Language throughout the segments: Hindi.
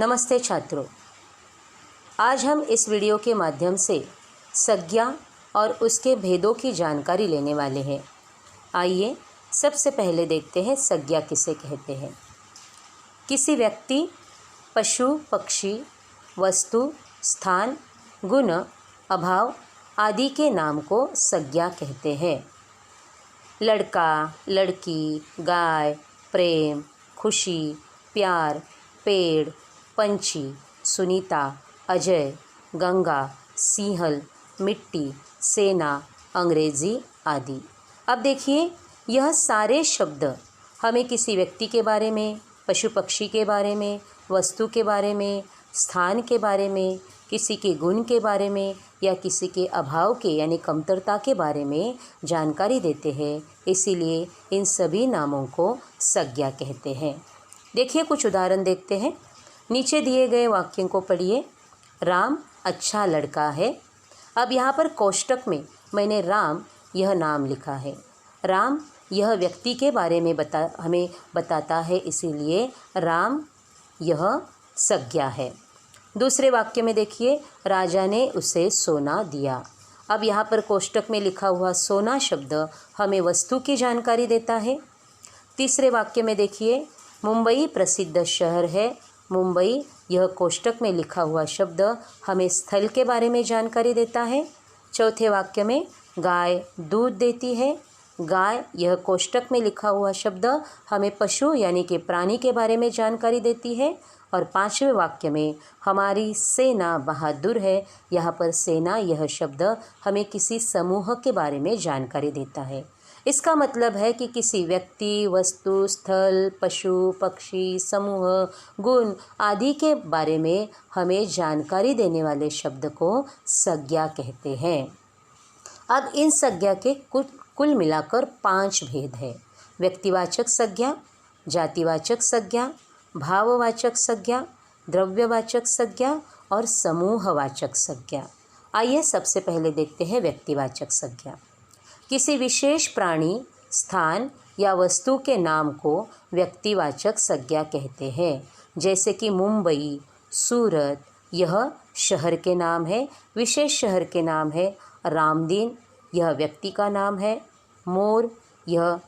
नमस्ते छात्रों, आज हम इस वीडियो के माध्यम से संज्ञा और उसके भेदों की जानकारी लेने वाले हैं। आइए सबसे पहले देखते हैं संज्ञा किसे कहते हैं। किसी व्यक्ति, पशु, पक्षी, वस्तु, स्थान, गुण, अभाव आदि के नाम को संज्ञा कहते हैं। लड़का, लड़की, गाय, प्रेम, खुशी, प्यार, पेड़, पंछी, सुनीता, अजय, गंगा, सिंहल, मिट्टी, सेना, अंग्रेजी आदि। अब देखिए, यह सारे शब्द हमें किसी व्यक्ति के बारे में, पशु पक्षी के बारे में, वस्तु के बारे में, स्थान के बारे में, किसी के गुण के बारे में या किसी के अभाव के यानी कमतरता के बारे में जानकारी देते हैं। इसीलिए इन सभी नामों को संज्ञा कहते हैं। देखिए, कुछ उदाहरण देखते हैं। नीचे दिए गए वाक्यों को पढ़िए। राम अच्छा लड़का है। अब यहाँ पर कोष्टक में मैंने राम यह नाम लिखा है। राम यह व्यक्ति के बारे में हमें बताता है, इसीलिए राम यह संज्ञा है। दूसरे वाक्य में देखिए, राजा ने उसे सोना दिया। अब यहाँ पर कोष्टक में लिखा हुआ सोना शब्द हमें वस्तु की जानकारी देता है। तीसरे वाक्य में देखिए, मुंबई प्रसिद्ध शहर है। मुंबई यह कोष्टक में लिखा हुआ शब्द हमें स्थल के बारे में जानकारी देता है। चौथे वाक्य में गाय दूध देती है। गाय यह कोष्टक में लिखा हुआ शब्द हमें पशु यानी कि प्राणी के बारे में जानकारी देती है। और पांचवें वाक्य में हमारी सेना बहादुर है। यहाँ पर सेना यह शब्द हमें किसी समूह के बारे में जानकारी देता है। इसका मतलब है कि किसी व्यक्ति, वस्तु, स्थल, पशु, पक्षी, समूह, गुण आदि के बारे में हमें जानकारी देने वाले शब्द को संज्ञा कहते हैं। अब इन संज्ञा के कुल मिलाकर 5 भेद है। व्यक्तिवाचक संज्ञा, जातिवाचक संज्ञा, भाववाचक संज्ञा, द्रव्यवाचक संज्ञा और समूहवाचक संज्ञा। आइए सबसे पहले देखते हैं व्यक्तिवाचक संज्ञा। किसी विशेष प्राणी, स्थान या वस्तु के नाम को व्यक्तिवाचक संज्ञा कहते हैं। जैसे कि मुंबई, सूरत यह शहर के नाम है, विशेष शहर के नाम है। रामदीन यह व्यक्ति का नाम है। मोर यह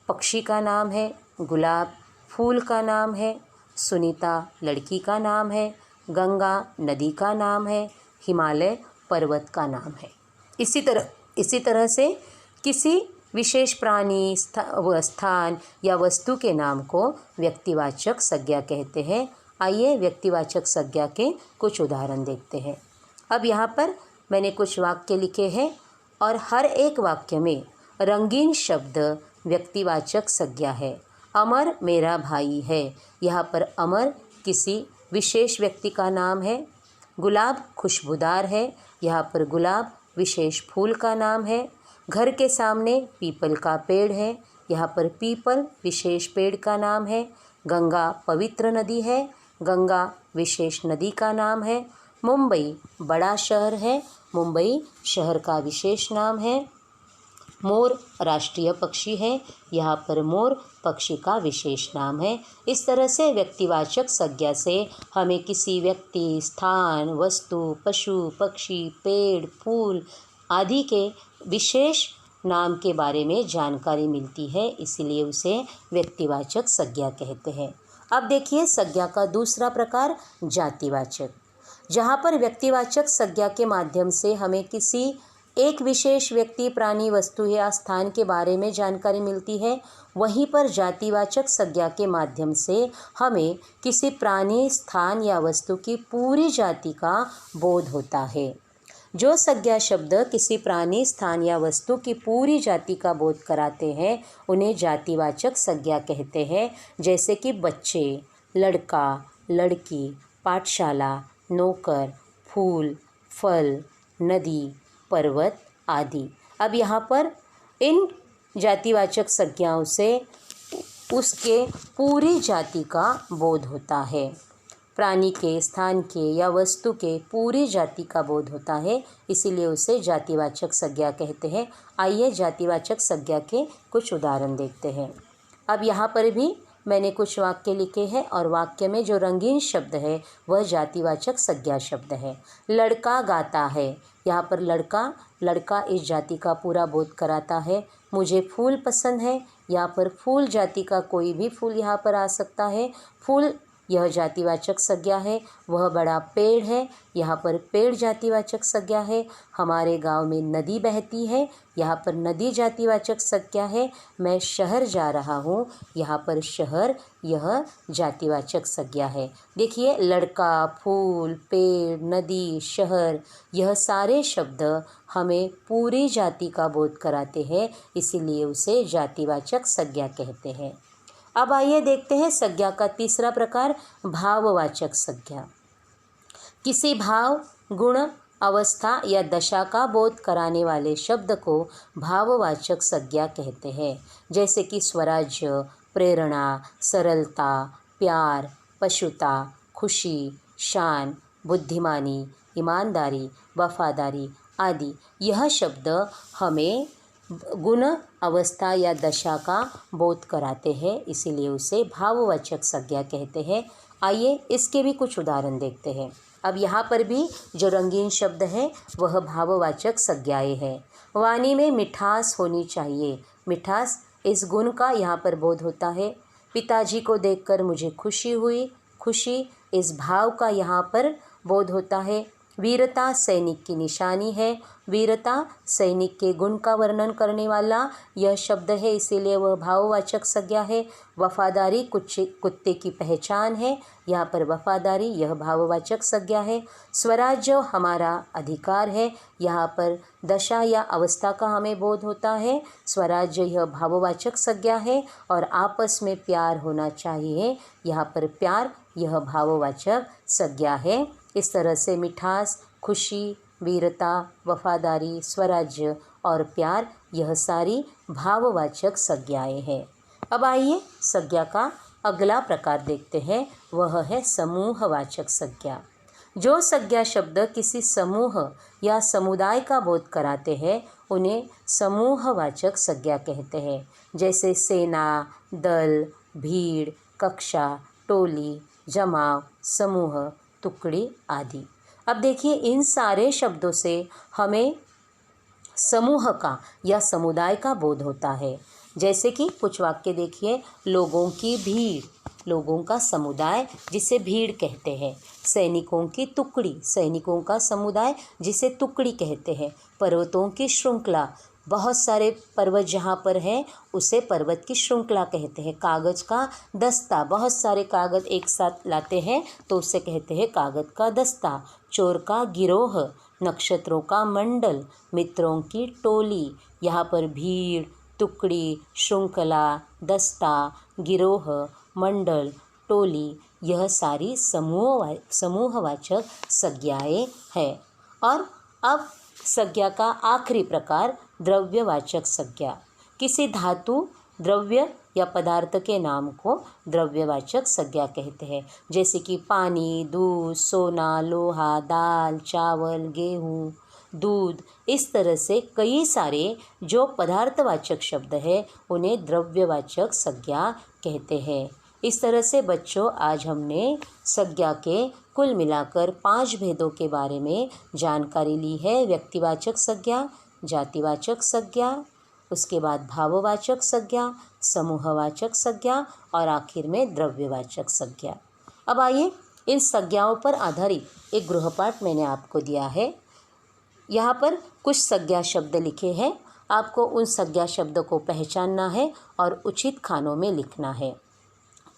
पक्षी का नाम है। गुलाब फूल का नाम है। सुनीता लड़की का नाम है। गंगा नदी का नाम है। हिमालय पर्वत का नाम है। इसी तरह से किसी विशेष प्राणी, स्थान या वस्तु के नाम को व्यक्तिवाचक संज्ञा कहते हैं। आइए व्यक्तिवाचक संज्ञा के कुछ उदाहरण देखते हैं। अब यहाँ पर मैंने कुछ वाक्य लिखे हैं और हर एक वाक्य में रंगीन शब्द व्यक्तिवाचक संज्ञा है। अमर मेरा भाई है। यहाँ पर अमर किसी विशेष व्यक्ति का नाम है। गुलाब खुशबूदार है। यहाँ पर गुलाब विशेष फूल का नाम है। घर के सामने पीपल का पेड़ है। यहाँ पर पीपल विशेष पेड़ का नाम है। गंगा पवित्र नदी है। गंगा विशेष नदी का नाम है। मुंबई बड़ा शहर है। मुंबई शहर का विशेष नाम है। मोर राष्ट्रीय पक्षी है। यहाँ पर मोर पक्षी का विशेष नाम है। इस तरह से व्यक्तिवाचक संज्ञा से हमें किसी व्यक्ति, स्थान, वस्तु, पशु, पक्षी, पेड़, फूल आदि के विशेष नाम के बारे में जानकारी मिलती है, इसीलिए उसे व्यक्तिवाचक संज्ञा कहते हैं। अब देखिए संज्ञा का दूसरा प्रकार जातिवाचक, जहाँ पर व्यक्तिवाचक संज्ञा के माध्यम से हमें किसी एक विशेष व्यक्ति, प्राणी, वस्तु या स्थान के बारे में जानकारी मिलती है। वहीं पर जातिवाचक संज्ञा के माध्यम से हमें किसी प्राणी, स्थान या वस्तु की पूरी जाति का बोध होता है। जो संज्ञा शब्द किसी प्राणी, स्थान या वस्तु की पूरी जाति का बोध कराते हैं उन्हें जातिवाचक संज्ञा कहते हैं। जैसे कि बच्चे, लड़का, लड़की, पाठशाला, नौकर, फूल, फल, नदी, पर्वत आदि। अब यहाँ पर इन जातिवाचक संज्ञाओं से उसके पूरी जाति का बोध होता है। प्राणी के, स्थान के या वस्तु के पूरी जाति का बोध होता है, इसीलिए उसे जातिवाचक संज्ञा कहते हैं। आइए जातिवाचक संज्ञा के कुछ उदाहरण देखते हैं। अब यहाँ पर भी मैंने कुछ वाक्य लिखे हैं और वाक्य में जो रंगीन शब्द है वह जातिवाचक संज्ञा शब्द है। लड़का गाता है, यहाँ पर लड़का इस जाति का पूरा बोध कराता है। मुझे फूल पसंद है, यहाँ पर फूल जाति का कोई भी फूल यहाँ पर आ सकता है। फूल यह जातिवाचक संज्ञा है। वह बड़ा पेड़ है, यहाँ पर पेड़ जातिवाचक संज्ञा है। हमारे गांव में नदी बहती है, यहाँ पर नदी जातिवाचक संज्ञा है। मैं शहर जा रहा हूँ, यहाँ पर शहर यह जातिवाचक संज्ञा है। देखिए, लड़का, फूल, पेड़, नदी, शहर, यह सारे शब्द हमें पूरी जाति का बोध कराते हैं, इसीलिए उसे जातिवाचक संज्ञा कहते हैं। अब आइए देखते हैं संज्ञा का तीसरा प्रकार, भाववाचक संज्ञा। किसी भाव, गुण, अवस्था या दशा का बोध कराने वाले शब्द को भाववाचक संज्ञा कहते हैं। जैसे कि स्वराज्य, प्रेरणा, सरलता, प्यार, पशुता, खुशी, शान, बुद्धिमानी, ईमानदारी, वफादारी आदि। यह शब्द हमें गुण, अवस्था या दशा का बोध कराते हैं, इसीलिए उसे भाववाचक संज्ञा कहते हैं। आइए इसके भी कुछ उदाहरण देखते हैं। अब यहाँ पर भी जो रंगीन शब्द है वह भाववाचक संज्ञाएं हैं। वाणी में मिठास होनी चाहिए, मिठास इस गुण का यहाँ पर बोध होता है। पिताजी को देखकर मुझे खुशी हुई, खुशी इस भाव का यहाँ पर बोध होता है। वीरता सैनिक की निशानी है, वीरता सैनिक के गुण का वर्णन करने वाला यह शब्द है, इसीलिए वह भाववाचक संज्ञा है। वफादारी कुत्ते की पहचान है, यहाँ पर वफादारी यह भाववाचक संज्ञा है। स्वराज्य हमारा अधिकार है, यहाँ पर दशा या अवस्था का हमें बोध होता है। स्वराज्य यह भाववाचक संज्ञा है। और आपस में प्यार होना चाहिए, यहाँ पर प्यार यह भाववाचक संज्ञा है। इस तरह से मिठास, खुशी, वीरता, वफादारी, स्वराज्य और प्यार यह सारी भाववाचक संज्ञाएं हैं। अब आइए संज्ञा का अगला प्रकार देखते हैं, वह है समूहवाचक संज्ञा। जो संज्ञा शब्द किसी समूह या समुदाय का बोध कराते हैं उन्हें समूहवाचक संज्ञा कहते हैं। जैसे सेना, दल, भीड़, कक्षा, टोली, जमाव, समूह, टुकड़ी आदि। अब देखिए, इन सारे शब्दों से हमें समूह का या समुदाय का बोध होता है। जैसे कि कुछ वाक्य देखिए, लोगों की भीड़, लोगों का समुदाय जिसे भीड़ कहते हैं। सैनिकों की टुकड़ी, सैनिकों का समुदाय जिसे टुकड़ी कहते हैं। पर्वतों की श्रृंखला, बहुत सारे पर्वत जहाँ पर हैं उसे पर्वत की श्रृंखला कहते हैं। कागज़ का दस्ता, बहुत सारे कागज़ एक साथ लाते हैं तो उसे कहते हैं कागज़ का दस्ता। चोर का गिरोह, नक्षत्रों का मंडल, मित्रों की टोली, यहाँ पर भीड़, टुकड़ी, श्रृंखला, दस्ता, गिरोह, मंडल, टोली यह सारी समूहवाचक संज्ञाएं हैं। और अब संज्ञा का आखिरी प्रकार, द्रव्यवाचक संज्ञा। किसी धातु, द्रव्य या पदार्थ के नाम को द्रव्यवाचक संज्ञा कहते हैं। जैसे कि पानी, दूध, सोना, लोहा, दाल, चावल, गेहूँ, दूध, इस तरह से कई सारे जो पदार्थवाचक शब्द हैं उन्हें द्रव्यवाचक संज्ञा कहते हैं। इस तरह से बच्चों, आज हमने संज्ञा के कुल मिलाकर 5 भेदों के बारे में जानकारी ली है। व्यक्तिवाचक संज्ञा, जातिवाचक संज्ञा, उसके बाद भाववाचक संज्ञा, समूहवाचक संज्ञा और आखिर में द्रव्यवाचक संज्ञा। अब आइए, इन संज्ञाओं पर आधारित एक गृहपाठ मैंने आपको दिया है। यहाँ पर कुछ संज्ञा शब्द लिखे हैं, आपको उन संज्ञा शब्दों को पहचानना है और उचित खानों में लिखना है।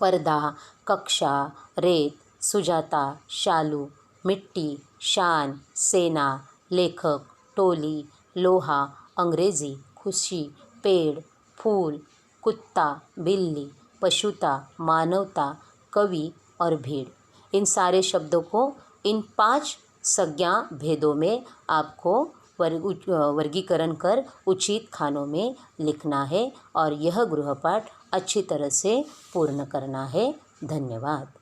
पर्दा, कक्षा, रेत, सुजाता, शालू, मिट्टी, शान, सेना, लेखक, टोली, लोहा, अंग्रेजी, खुशी, पेड़, फूल, कुत्ता, बिल्ली, पशुता, मानवता, कवि और भीड़। इन सारे शब्दों को इन 5 संज्ञा भेदों में आपको वर्गीकरण कर उचित खानों में लिखना है और यह गृहपाठ अच्छी तरह से पूर्ण करना है। धन्यवाद।